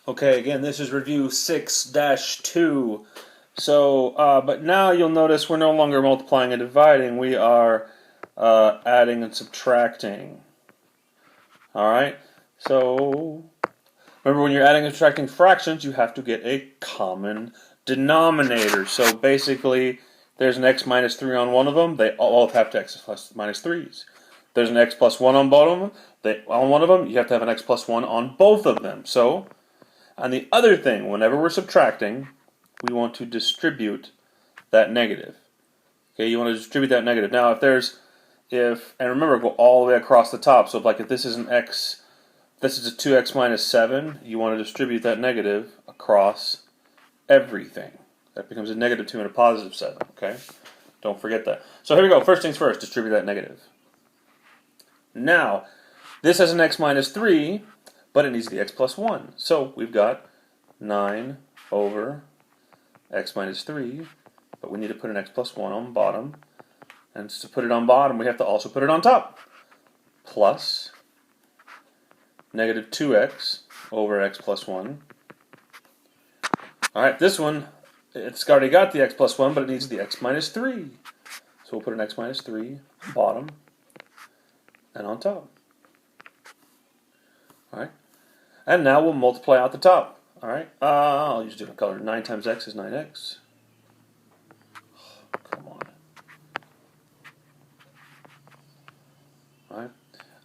Okay, again, this is review 6-2. So, but now you'll notice we're no longer multiplying and dividing. We are adding and subtracting. All right? So, remember when you're adding and subtracting fractions, you have to get a common denominator. So basically, there's an x minus 3 on one of them. They all have to x plus minus 3s. There's an x plus 1 on both of them. On one of them, you have to have an x plus 1 on both of them. So, and the other thing, whenever we're subtracting, we want to distribute that negative. Okay, you want to distribute that negative. Now, and remember, go all the way across the top. So, if this is an x, this is a 2x minus 7, you want to distribute that negative across everything. That becomes a negative 2 and a positive 7, okay? Don't forget that. So here we go. First things first, distribute that negative. Now, this has an x minus 3, but it needs the x plus 1. So we've got 9 over x minus 3, but we need to put an x plus 1 on bottom. And to put it on bottom, we have to also put it on top. Plus negative 2x over x plus 1. Alright, this one, it's already got the x plus 1, but it needs the x minus 3. So we'll put an x minus 3 on bottom and on top. Alright, and now we'll multiply out the top. Alright, I'll use a different color. 9 times x is 9x. Come on.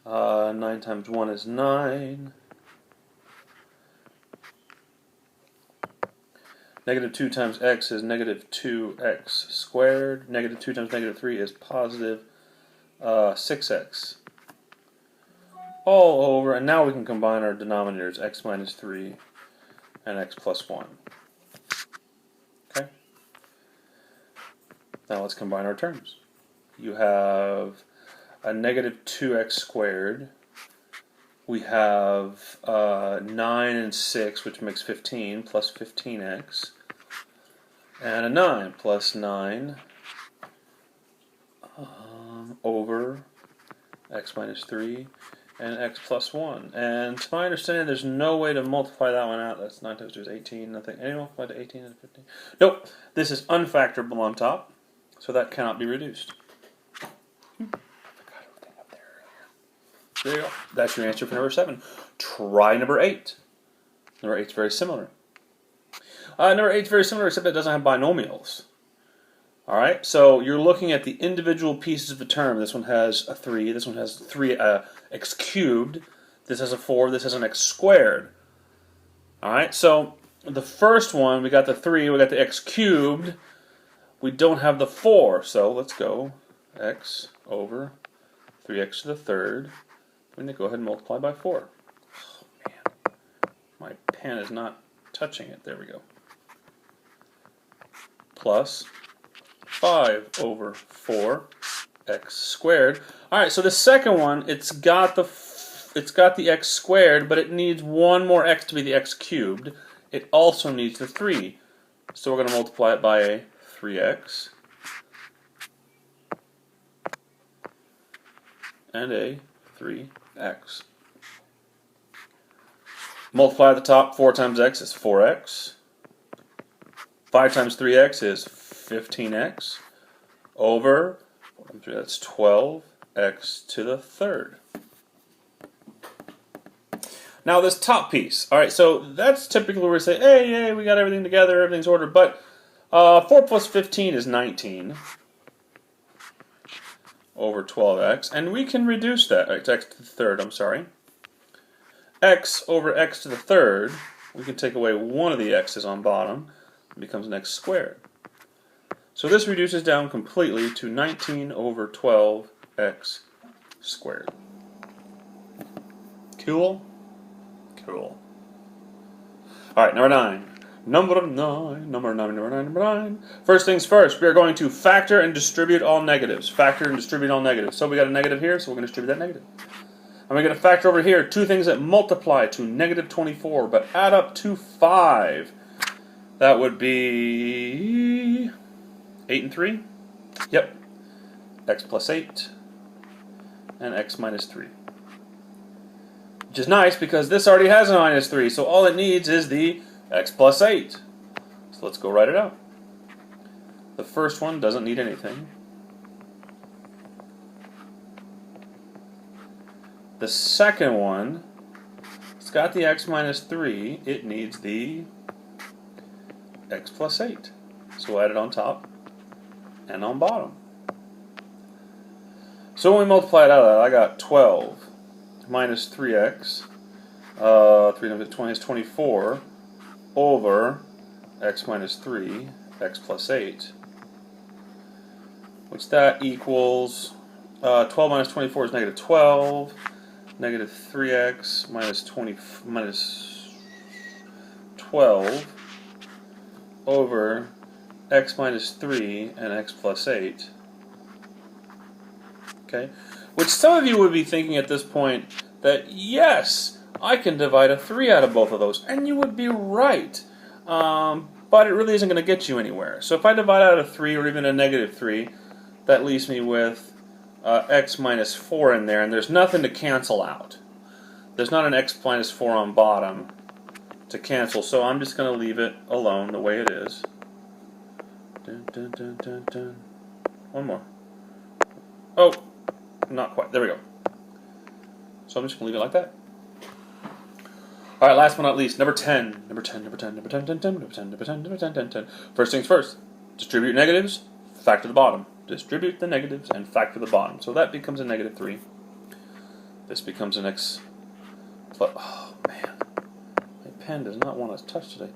Alright, 9 times 1 is 9. Negative 2 times x is negative 2x squared. Negative 2 times negative 3 is positive 6x. All over, and now we can combine our denominators, x minus 3 and x plus 1. Okay? Now let's combine our terms. You have a negative 2x squared. We have 9 and 6, which makes 15, plus 15x. And a 9 plus 9 over x minus 3 and x plus 1. And to my understanding, there's no way to multiply that one out. That's 9 times 2 is 18. Nothing. Anyone multiply to 18 and 15? Nope. This is unfactorable on top, so that cannot be reduced. There you go. That's your answer for number 7. Try number 8. Number 8 is very similar. Number 8 is very similar, except it doesn't have binomials. Alright, so you're looking at the individual pieces of the term. This one has a 3. This one has 3 x cubed. This has a 4. This has an x squared. Alright, so the first one, we got the 3. We got the x cubed. We don't have the 4. So let's go x over 3x to the third. I'm going to go ahead and multiply by 4. Oh, man. My pen is not touching it. There we go. Plus 5 over 4x squared. All right, so the second one, it's got the x squared, but it needs one more x to be the x cubed. It also needs the 3. So we're going to multiply it by a 3x and a 3x. Multiply the top. 4 times x is 4x. 5 times 3x is 15x over, that's 12x to the third. Now this top piece, alright, so that's typically where we say, hey, we got everything together, everything's ordered, but 4 plus 15 is 19 over 12x, and we can reduce that, x to the third, I'm sorry. X over x to the third, we can take away one of the x's on bottom, it becomes an x squared. So this reduces down completely to 19 over 12x squared. Cool? Cool. Alright, number 9. Number 9. First things first, we are going to factor and distribute all negatives. Factor and distribute all negatives. So we got a negative here, so we're going to distribute that negative. And we're going to factor over here two things that multiply to negative 24, but add up to 5. That would be 8 and 3. Yep. X plus 8 and x minus 3. which is nice because this already has a minus 3, so all it needs is the x plus 8. So let's go write it out. The first one doesn't need anything. The second one, it's got the x minus 3, it needs the x plus 8. So we'll add it on top and on bottom. So when we multiply it out of that, I got 12 minus 3x, 3 times 20 is 24, over x minus 3, x plus 8, which that equals 12 minus 24 is negative 12, negative 3x minus 12 over x minus 3 and x plus 8. Okay, which some of you would be thinking at this point that yes, I can divide a 3 out of both of those, and you would be right. But it really isn't going to get you anywhere. So if I divide out a 3 or even a negative 3, that leaves me with x minus 4 in there, and there's nothing to cancel out. There's not an x minus 4 on bottom to cancel, so I'm just going to leave it alone the way it is. Dun, dun, dun, dun, dun. One more. Oh, not quite. There we go. So I'm just going to leave it like that. All right, last but not least, number 10. Number 10, number 10, number 10, 10, 10, number 10, number 10, number 10, 10, 10. First things first, distribute negatives, factor the bottom. Distribute the negatives and factor the bottom. So that becomes a negative 3. This becomes an x plus, oh man, my pen does not want to touch today.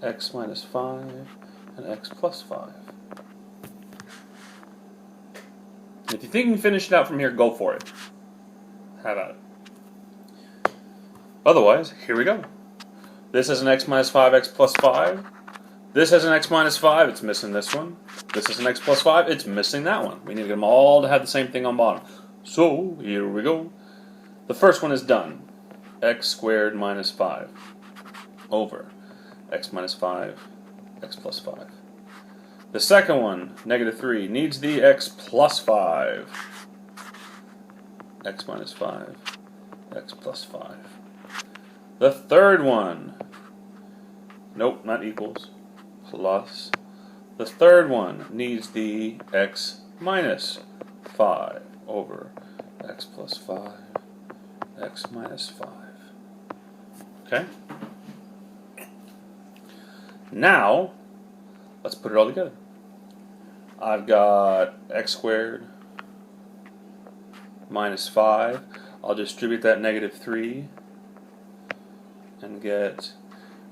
X minus 5 and x plus 5. If you think you can finish it out from here, go for it. Have at it. Otherwise, here we go. This is an x minus 5, x plus 5. This has an x minus 5, it's missing this one. This is an x plus 5, it's missing that one. We need to get them all to have the same thing on bottom. So, here we go. The first one is done. X squared minus 5 over x minus 5, x plus 5. The second one, negative 3, needs the x plus 5. X minus 5, x plus 5. The third one, nope, not equals, plus. The third one needs the x minus 5 over x plus 5, x minus 5. Okay? Now, let's put it all together. I've got x squared minus 5. I'll distribute that negative 3 and get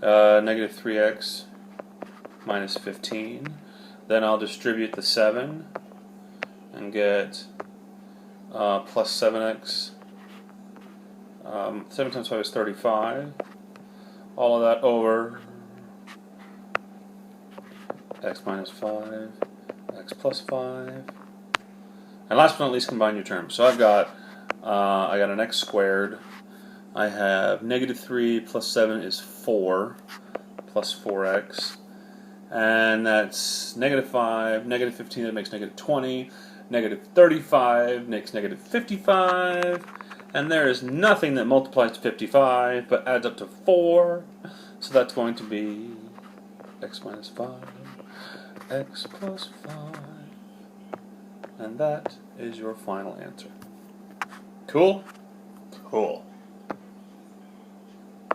negative 3x minus 15. Then I'll distribute the 7 and get plus 7x. 7 times 5 is 35. All of that over x minus 5, x plus 5. And last but not least, combine your terms. So I got an x squared. I have negative 3 plus 7 is 4, plus 4x. And that's negative 5, negative 15, that makes negative 20. Negative 35 makes negative 55. And there is nothing that multiplies to 55 but adds up to 4. So that's going to be x minus 5, x plus 5. And that is your final answer. Cool? Cool.